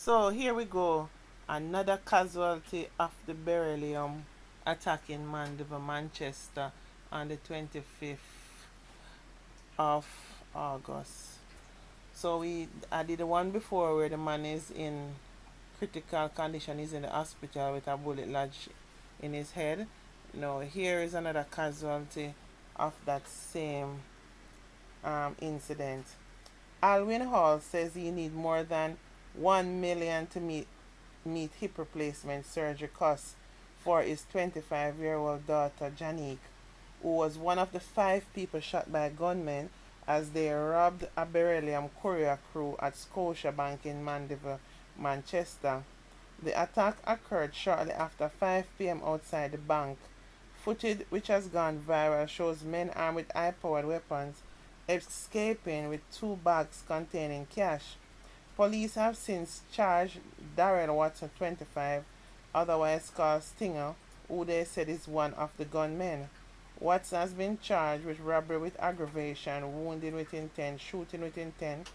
So here we go. Another casualty of the Beryllium attack in Mandeville Manchester on the 25th of August. So I did the one before where the man is in critical condition. He's in the hospital with a bullet lodged in his head. Now here is another casualty of that same incident. Alwyn Hall says he need more than 1 million to meet hip replacement surgery costs for his 25-year-old daughter Janique, who was one of the 5 people shot by gunmen as they robbed a Beryllium courier crew at Scotiabank in Mandeville, Manchester. The attack occurred shortly after 5 p.m. outside the bank. Footage which has gone viral shows men armed with high-powered weapons escaping with 2 bags containing cash. Police have since charged Darrell Watson, 25, otherwise called Stinger, who they said is one of the gunmen. Watson has been charged with robbery with aggravation, wounding with intent, shooting with intent,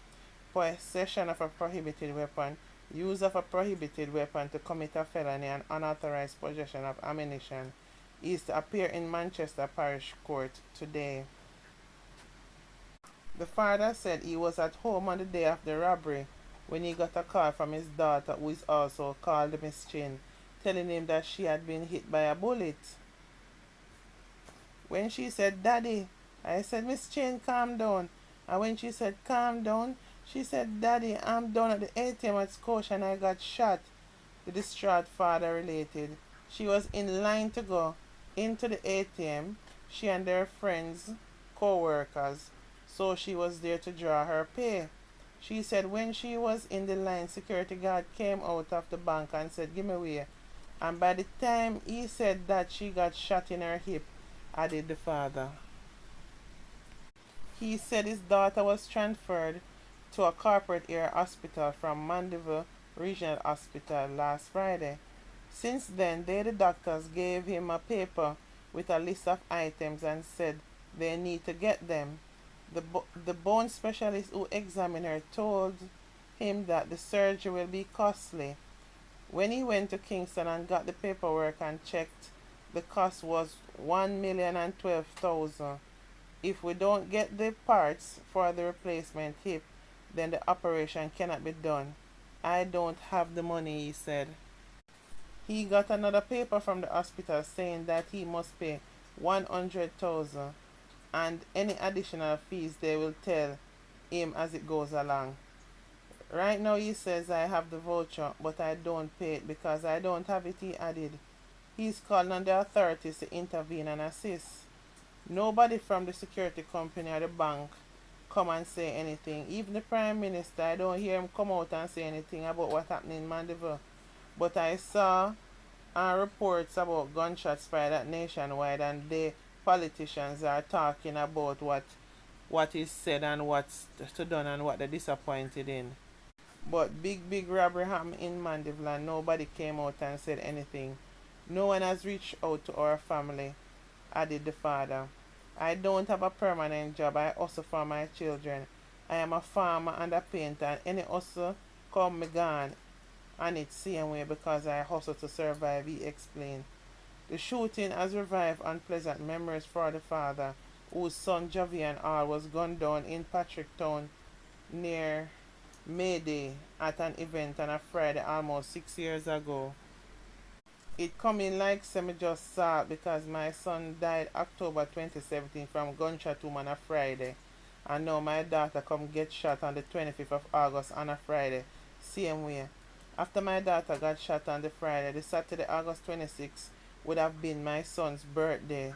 possession of a prohibited weapon, use of a prohibited weapon to commit a felony, and unauthorized possession of ammunition. He is to appear in Manchester Parish Court today. The father said he was at home on the day of the robbery when he got a call from his daughter, who is also called Miss Chin, telling him that she had been hit by a bullet. When she said, "Daddy," I said, "Miss Chin, calm down." And when she said, "Calm down," she said, "Daddy, I'm down at the ATM at Scotia and I got shot," the distraught father related. She was in line to go into the ATM, she and their friends, co-workers, so she was there to draw her pay. She said when she was in the line, security guard came out of the bank and said, "Give me away." And by the time he said that, she got shot in her hip, added the father. He said his daughter was transferred to a corporate area hospital from Mandeville Regional Hospital last Friday. Since then, the doctors gave him a paper with a list of items and said they need to get them. The bone specialist who examined her told him that the surgery will be costly. When he went to Kingston and got the paperwork and checked, the cost was $1,012,000. If we don't get the parts for the replacement hip, then the operation cannot be done. I don't have the money, he said. He got another paper from the hospital saying that he must pay $100,000 and any additional fees they will tell him as it goes along. Right now he says I have the voucher, but I don't pay it because I don't have it, he added. He's calling on the authorities to intervene and assist. Nobody from the security company or the bank come and say anything. Even the Prime Minister, I don't hear him come out and say anything about what happened in Mandeville. But I saw reports about gunshots fired nationwide, and the politicians are talking about what is said and what's to done and what they're disappointed in. But big robbery happened in Mandeville and nobody came out and said anything. No one has reached out to our family, added the father. I don't have a permanent job. I hustle for my children. I am a farmer and a painter, and any hustle come me gone and it's same way because I hustle to survive, he explained. The shooting has revived unpleasant memories for the father, whose son Javian R was gunned down in Patricktown near May Day at an event on a Friday almost 6 years ago. It come in like semi just saw because my son died October 2017 from gunshot wound on a Friday, and now my daughter come get shot on the 25th of August on a Friday, same way. After my daughter got shot on the Friday, the Saturday, August 26th, would have been my son's birthday.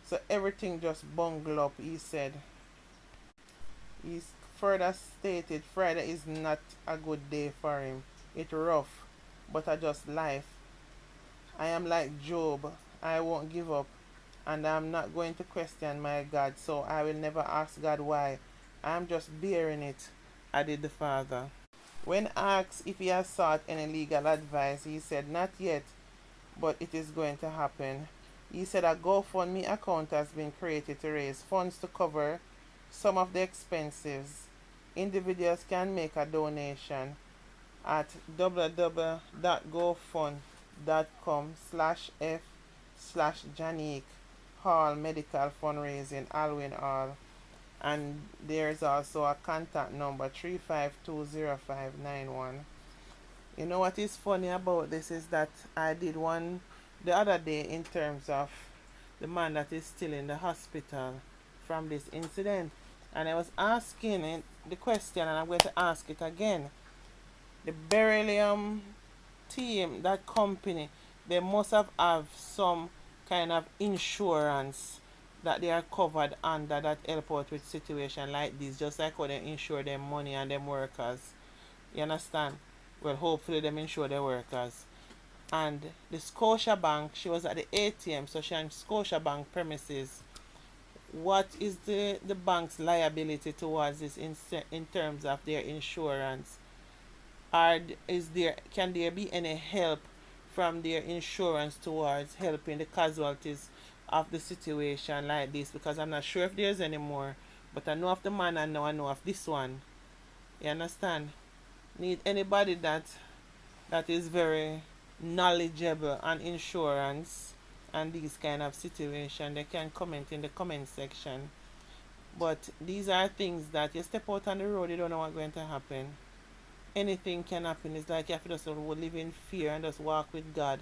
So everything just bungled up, he said. He further stated Friday is not a good day for him. It's rough, but I just life. I am like Job. I won't give up, and I'm not going to question my God, so I will never ask God why. I'm just bearing it, added the father. When asked if he has sought any legal advice, he said not yet, but it is going to happen. He said a GoFundMe account has been created to raise funds to cover some of the expenses. Individuals can make a donation. at www.gofund.com/f/Janique Hall Medical Fundraising Alwyn Hall, and there's also a contact number 3520591. You know what is funny about this is that I did one the other day in terms of the man that is still in the hospital from this incident, and I was asking it, the question, and I'm going to ask it again. The Beryllium team, that company, they must have some kind of insurance that they are covered under that help out with situation like this, just like how they insure them money and them workers. You understand? Well, hopefully them insure their workers. And the Scotia Bank, she was at the ATM, so she on Scotia Bank premises. What is the bank's liability towards this in terms of their insurance? Is there can there be any help from their insurance towards helping the casualties of the situation like this? Because I'm not sure if there's any more, but I know of the man and now I know of this one. You understand? Need anybody that is very knowledgeable on insurance and these kind of situation, they can comment in the comment section. But these are things that you step out on the road, you don't know what's going to happen. Anything can happen. It's like you have to just live in fear and just walk with God.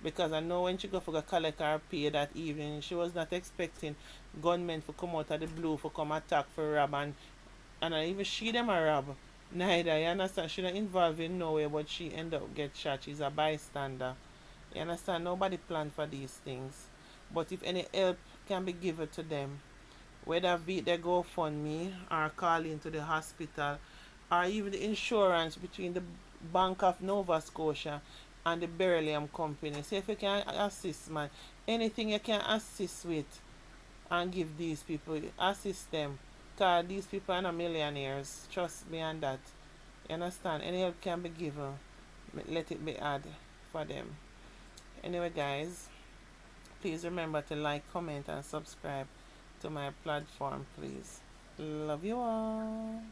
Because I know when she go for collect her pay that evening, she was not expecting gunmen to come out of the blue for come attack for rob, and even she them a rob. Neither, you understand? She not involved in no way, but she end up get shot. She's a bystander. You understand? Nobody planned for these things. But if any help can be given to them, whether be they GoFundMe or call into the hospital, or even the insurance between the Bank of Nova Scotia and the Beryllium Company. See if you can assist, man. Anything you can assist with and give these people, assist them. Because these people are not millionaires. Trust me on that. You understand? Any help can be given. Let it be had for them. Anyway, guys, please remember to like, comment, and subscribe to my platform, please. Love you all.